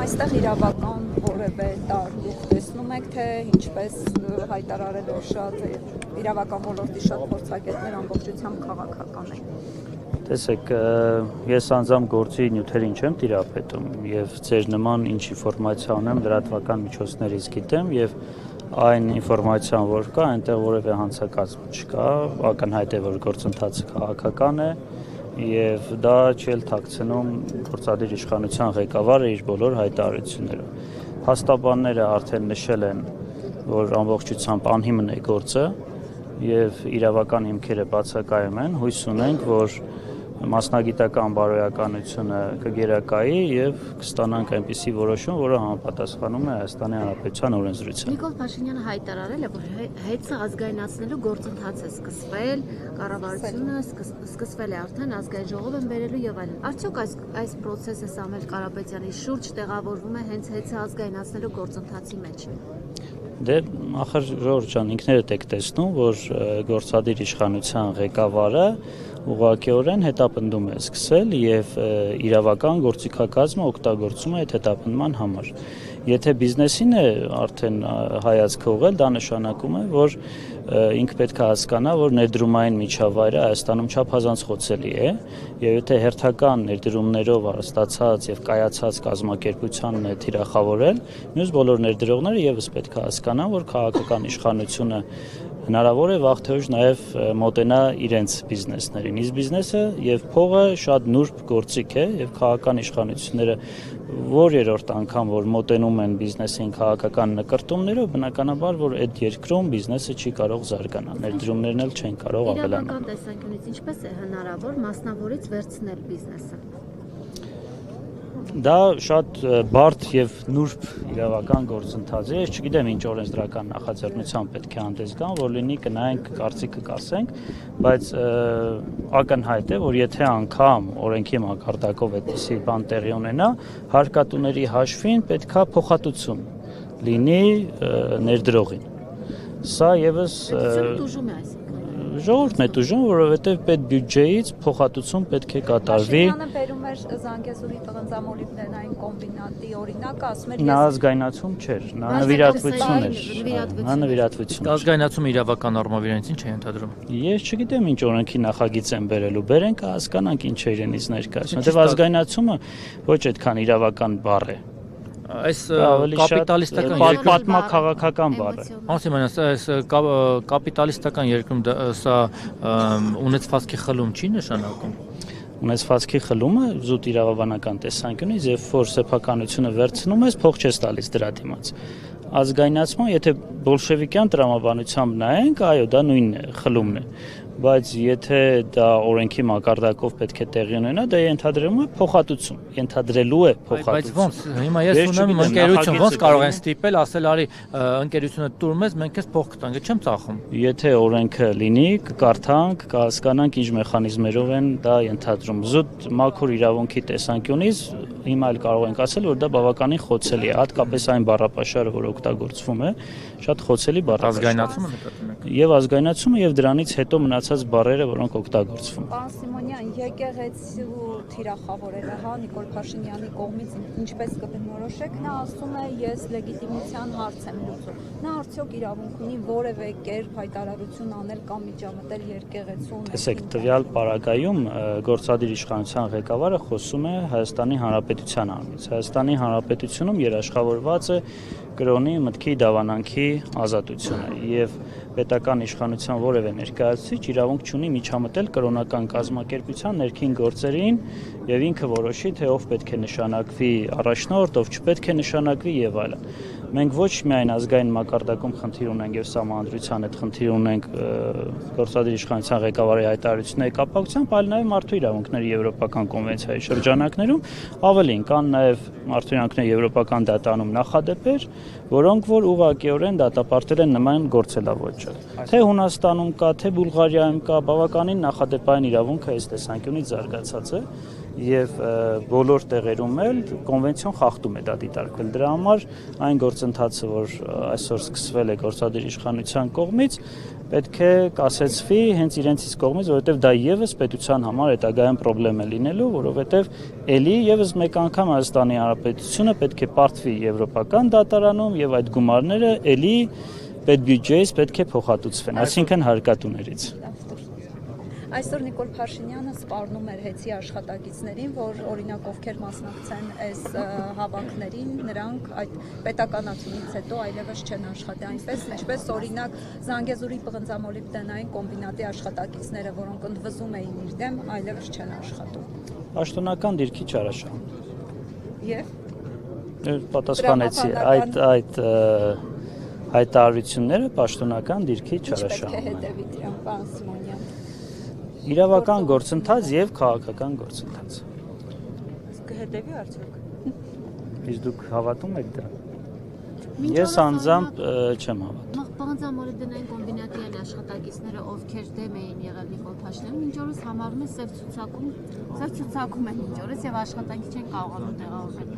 Այստեղ իրավական որևէ տար դուք տեսնում եք, թե ինչպես հայտարարել որ շատ իրավական ոլորտի շատ փորձագետներ ամբողջությամբ քաղաքական են։ Տեսեք, ես անձամբ գործի նյութերին չեմ տիրապետում եւ ձեր նման ինչ ինֆորմացիա ունեմ լրատվական միջոցներից գիտեմ եւ այն ինֆորմացիան որ կա, այնտեղ որևէ հանցակազմ չկա, ակնհայտ է որ գործընթացը քաղաքական է եւ դա չել թաքցնում գործադիր իշխանության ղեկավարը իր բոլոր հայտարարություններով։ Փաստաբանները արդեն նշել են, որ ամբողջությամբ անհիմն է գործը եւ իրավական հիմքերը բացակայում են, հույս ունենք, որ մասնագիտական բարոյականությունը կգերակայի եւ կստանանք այնպիսի որոշում, որը համապատասխանում է Հայաստանի Հանրապետության օրենսդրությանը։ Նիկոլ Փաշինյանը հայտարարել է, որ հեծը ազգայնացնելու գործընթաց է սկսվել, կառավարությունը սկսվել է արդեն ազգային ժողով են բերելու եւ այլն։ Արդյոք այս process-ը Սամվել Կարապետյանի շուրջ տեղավորվում է հենց հեծը ազգայնացնելու գործընթացի մեջ։ Դե ախր Ժորժ ջան, ինքներդ եք տեսնում, որ գործադիր իշխանության ղեկավարը ուղղակիորեն հետապնդում է սկսել եւ իրավական գործիքակազմը օգտագործում է այդ հետապնդման համար։ Եթե բիզնեսին է արդեն հայացք ուղղել, դա նշանակում է, որ ինքը պետք է հասկանա, որ ներդրումային միջավայրը Հայաստանում չափազանց խոցելի է, եւ եթե հերթական ներդրումներով ստացած եւ կայացած կազմակերպությանն է թիրախավորել, մյուս բոլոր ներդրողները եւս պետք է հասկանան, որ քաղաքական իշխանությունը հնարավոր է վաղ թե ուշ նաև մոտենա իրենց բիզնեսներին։ Իսկ բիզնեսը եւ փողը շատ նուրբ գործիք է եւ քաղաքական իշխանությունները որ երրորդ անգամ որ մոտենում են բիզնեսին քաղաքական նկրտումներով, բնականաբար որ այդ երկրում բիզնեսը չի կարող զարգանալ, ներդրումներն էլ չեն կարող ավելանալ։ Իրավական տեսանկյունից ինչպես է հնարավոր մասնավորից վերցնել բիզնեսը։ Դա շատ բարդ եւ նուրբ իրավական գործընթաց է։ Ես չգիտեմ ինչ օրենսդրական նախաձեռնությամբ պետք է հանդես գան, որ լինի կնայենք, կարծիքը կասենք, բայց ակնհայտ է, որ եթե անգամ օրենքի մակարդակով այդպիսի բան տեղի ունենա, հարկատուների հաշվին պետքա փոխհատուցում լինի ներդրողին։ Սա եւս դժում է այս ժողովուրդն է դժում, որովհետև պետբյուջեից փոխհատուցում պետք է կատարվի։ Փաշինյանը բերում էր Զանգեզուրի տղնձամոլիբդենային կոմբինատի օրինակը, ասում էր նա ազգայնացում չէր, նա նվիրատվություն էր։ Նա նվիրատվություն։ Ազգայնացումը իրավական առումով իրենից ինչ է ընդհանրում։ Ես չգիտեմ ինչ օրենքի նախագիծ են բերելու, բերենք հասկանանք ինչ է իրենից ներկայացնում։ Որտեվ ազգայնացումը ոչ այդքան իրավական բառ է։ Այս կապիտալիստական պատմաքաղաքական բառ է։ Անսիմանյան, այս կապիտալիստական երկրում սա ունեցվածքի խլում չի նշանակում։ Ունեցվածքի խլումը զուտ իրավաբանական տեսանկյունից եւ որ սեփականությունը վերցնում ես, փող չես տալիս դրա դիմաց։ Ազգայնացման, եթե բոլշևիկյան տրամաբանությամբ նայենք, այո, դա նույնն է, խլումն է։ Բայց եթե դա օրենքի մակարդակով պետք է տեղի ունենա, դա ենթադրում է փոխհատուցում, ենթադրելու է փոխհատուցում։ Բայց ոնց, հիմա ես ունեմ ընկերություն, ոնց կարող են ստիպել, ասել արի ընկերությունը տուր մեզ, մենք քեզ փող կտանք, չեմ ծախում։ Եթե օրենքը լինի, կկարդանք, կհասկանանք ինչ մեխանիզմերով են դա ենթադրում։ Զուտ մաքուր իրավունքի տեսանկյունից հիմա էլ կարող ենք ասել, որ դա բավականին խոցելի է, հատկապես այն բառապաշարը, որ օգտագործվում է, շատ խոցելի բառապաշար։ Ազգայնացումը նկատում եք։ Եվ ազգայնացումը եւ դրանից հետո մնացած բառերը, որոնք օգտագործվում։ Պարոն Սիմոնյան, եկեղեցու թիրախավորելը, հա, Նիկոլ Փաշինյանի կողմից ինչպես կբնորոշեք, նա ասում է, ես լեգիտիմության հարց եմ լուծում։ Նա արդյոք իրավունք ունի որևէ կերպ հայտարարություն անել կամ միջամտել եկեղեցու։ Տեսեք, տվյալ պարագայում գործադիր իշխանության ղեկավարը խոսում է Հայաստանի Հանրապետության անունից։ Հայաստանի Հանրապետությունում երաշխավորված է կրոնի, մտքի, դավանանքի ազատությունը եւ պետական իշխանության որևէ ներկայացուցիչ իրավունք չունի միջամտել կրոնական կազմակերպության ներքին գործերին եւ ինքը որոշի թե ով պետք է նշանակվի առաջնորդ, ով չպետք է նշանակվի եւ այլն։ Մենք ոչ միայն ազգային մակարդակում խնդիր ունենք եւ համանդրության հետ խնդիր ունենք գործադիր իշխանության ղեկավարի հայտարարությունների կապակցությամբ, այլ նաեւ մարդու իրավունքների եվրոպական կոնվենցիայի շրջանակներում ավելին կան նաեւ մարդու իրավունքների եվրոպական դատարանում նախադեպեր, որոնք որ ուղղակիորեն դատապարտել են նման գործելավոճը։ Թե Հունաստանում կա, թե Բուլղարիայում կա, բավականին նախադեպային իրավունքը այս տեսանկյունից զարգացած է եւ բոլոր տեղերում էլ կոնվենցիոն խախտում է դա դիտարկվել։ Դրա համար այն գործընթացը, որ այսօր սկսվել է գործադիր իշխանության կողմից, պետք է կասեցվի հենց իրենցից կողմից, որովհետեւ դա եւս պետության համար հետագայում խնդրեմ է լինելու, որովհետեւ ելի եւս մեկ անգամ Հայաստանի Հանրապետությունը պետք է պարտվի եվրոպական դատարանում եւ այդ գումարները ելի պետբյուջեից պետք է փոխհատուցվեն, այսինքն հարկատուներից։ Այսօր Նիկոլ Փաշինյանը սպառնում էր հեծի աշխատակիցներին, որ օրինակ ովքեր մասնակցեն այս հավաքներին, նրանք այդ պետականացումից հետո այլևս չեն աշխատի, այնպես ինչպես օրինակ Զանգեզուրի պղնձամոլիբդենային կոմբինատի աշխատակիցները, որոնք ընդվզում էին իր դեմ, այլևս չեն աշխատում։ Պաշտոնական դիրքի չարաշահում։ Եվ պատասխանեցի այդ հայտարարությունները պաշտոնական դիրքի չարաշահում են։ Պետք է հետևի դրան, պարոն Սիմոնյան։ Իրավական գործընթաց եւ քաղաքական գործընթաց։ Կհետևի արդյոք։ Իսկ դուք հավատում եք դա։ Ես անձամբ չեմ հավատում։ Պղնձամոլիբդենային կոմբինատի այն աշխատակիցները, ովքեր դեմ էին եղել Նիկոլ Փաշինյանին, մինչ օրս համարում են սև ցուցակում են մինչ օրս եւ աշխատանքի չեն կարողանում տեղավորվել։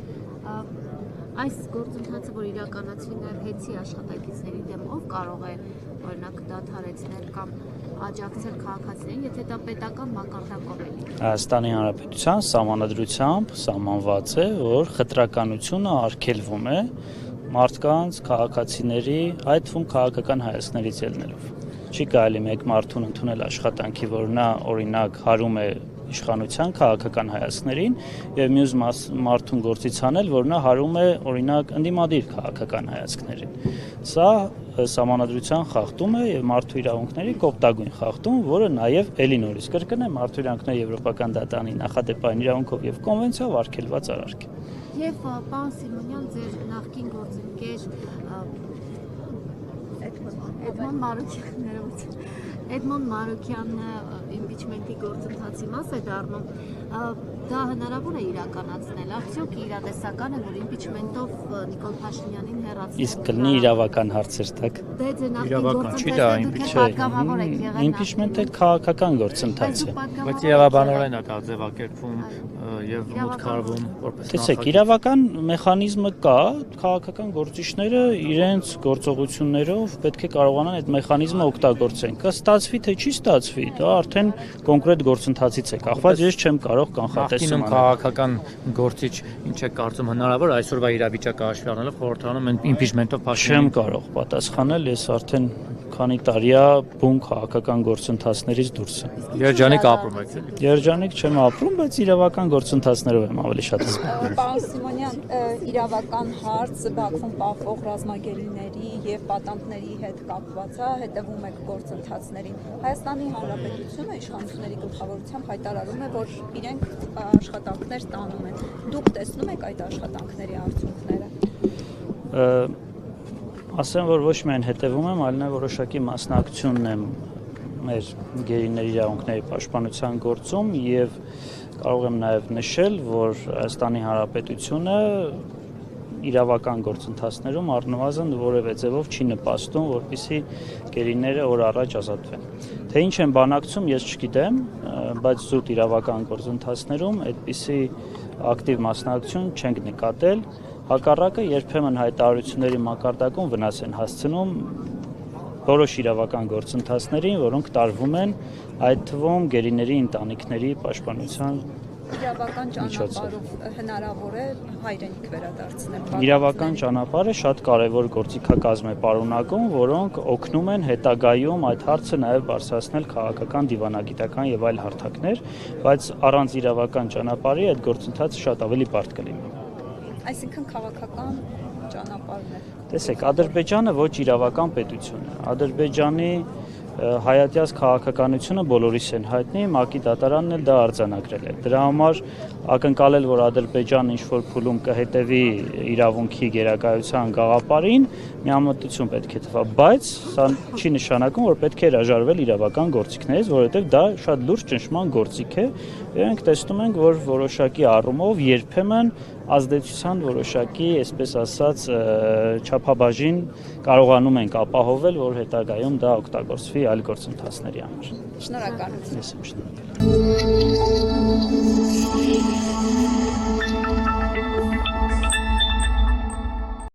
Այս գործընթացը, որ իրականացվի նաև հեծի աշխատակիցների դեմ, ով կարող է օրինակ դադարեցնել կամ աջակցել քաղաքացիներին, եթե դա պետական մակարդակով է։ Հայաստանի Հանրապետության սահմանադրությամբ սահմանված է, որ խտրականությունը արգելվում է մարդկանց, քաղաքացիների, այդ թվում քաղաքական հայացքներից ելնելով։ Չի կարելի մեկ մարդուն ընդունել աշխատանքի, որ նա օրինակ հարում է իշխանության քաղաքական հայացքներին եւ մյուս մարդուն գործից անել, որ նա հարում է օրինակ ընդդիմադիր քաղաքական հայացքներին։ Սա սահմանադրության խախտում է եւ մարդու իրավունքների կոպտագույն խախտում, որը նաեւ էլի նորից կրկնեմ, մարդու իրավունքների եվրոպական դատարանի նախադեպային իրավունքով եւ կոնվենցիայով արգելված արարք է։ Եվ պարոն Սիմոնյան, ձեր նախկին գործընկեր Էդմոն Մարուկյանն իմպիչմենտի գործընթացի մաս է դառնում, դա հնարավոր է իրականացնել, արդյոք իրատեսական է, որ իմպիչմենտով Նիկոլ Փաշինյանին հեռացնել։ Իսկ կլինի իրավական հարցեր տակ։ Իմպիչմենտը քաղաքական գործընթաց է։ Բայց իրավաբանորեն է դա ձևակերպվում եւ մուտքարվում որպես։ Տեսեք, իրավական մեխանիզմը կա, քաղաքական գործիչները իրենց գործողություններով պետք է կարողանան այդ մեխանիզմը օգտագործեն։ Կստացվի թե չի ստացվի, դա արդեն կոնկրետ գործընթացից է կախված, ես չեմ կարող կանխատեսում անել։ Քաղաքական գործիչ ինչ է կարծում հնարավոր այսօրվա իրավիճակը հաշվի առնելով խորհրդանում են իմպիչմենտով Փաշինյանին։ Չեմ կարող պատասխանել, ես արդեն քանի տարի է բուն քաղաքական գործընթացներից դուրս եմ։ Երջանիկ ապրում եք։ Երջանիկ չեմ ապրում, բայց իրավական գործընթացներով եմ ավելի շատ զբաղվում։ Պարոն Սիմոնյան, իրավական հարց Բաքվում պահվող ռազմագերիների եւ պատանդների հետ կապված է, հետևում եք գործընթացներին։ Հայաստանի Հանրապետությունը իշխանությունների գլխավորությամբ հայտարարում է, որ իրենք աշխատանքներ տանում են։ Դուք տեսնում եք այդ աշխատանքների արդյունքները։ Ասեմ, որ ոչ միայն հետևում եմ, այլ նաև որոշակի մասնակցությունն եմ մեր գերիների իրավունքների պաշտպանության գործում եւ կարող եմ նաև նշել, որ Հայաստանի Հանրապետությունը իրավական գործընթացներում առնվազն որևէ ձևով չի նպաստում, որպեսզի գերիները օր առաջ ազատվեն։ Թե ինչ են բանակցում, ես չգիտեմ, բայց զուտ իրավական գործընթացներում այդպիսի ակտիվ մասնակցություն չենք նկատել։ Հակառակը երբեմն հայտարարությունների մակարդակում վնաս են հասցնում որոշ իրավական գործընթացներին, որոնք տարվում են այդ թվում գերիների ընտանիքների պաշտպանության իրավական ճանապարհով հնարավոր է հայրենիք վերադարձնել։ Իրավական ճանապարհը շատ կարևոր գործիքակազմ է պարունակում, որոնք օգնում են հետագայում այդ հարցը նաև բարձրացնել քաղաքական, դիվանագիտական եւ այլ հարթակներ, բայց առանց իրավական ճանապարհի այդ գործընթացը շատ ավելի բարդ կլինի։ Այսինքն քաղաքական ճանապարհն է։ Տեսեք, Ադրբեջանը ոչ իրավական պետություն է։ Ադրբեջանի հայատյաց քաղաքականությունը բոլորիս են հայտնի, ՄԱԿ-ի դատարանն էլ դա արձանագրել է։ Դրա համար ակնկալել, որ Ադրբեջանը ինչ-որ փուլում կհետևի իրավունքի գերակայության գաղափարին, միամտություն պետք է թվա, բայց սա չի նշանակում, որ պետք է հրաժարվել իրավական գործիքներից, որովհետև դա շատ լուրջ ճնշման գործիք է, եւ մենք տեսնում ենք, որ որոշակի առումով երբեմն ազդեցության որոշակի, այսպես ասած, չափաբաժին կարողանում ենք ապահովել, որ հետագայում դա օգտագործվի այլ գործընթացների համար։ Շնորհակալություն։ Ես եմ շնորհակալ։ Ջրի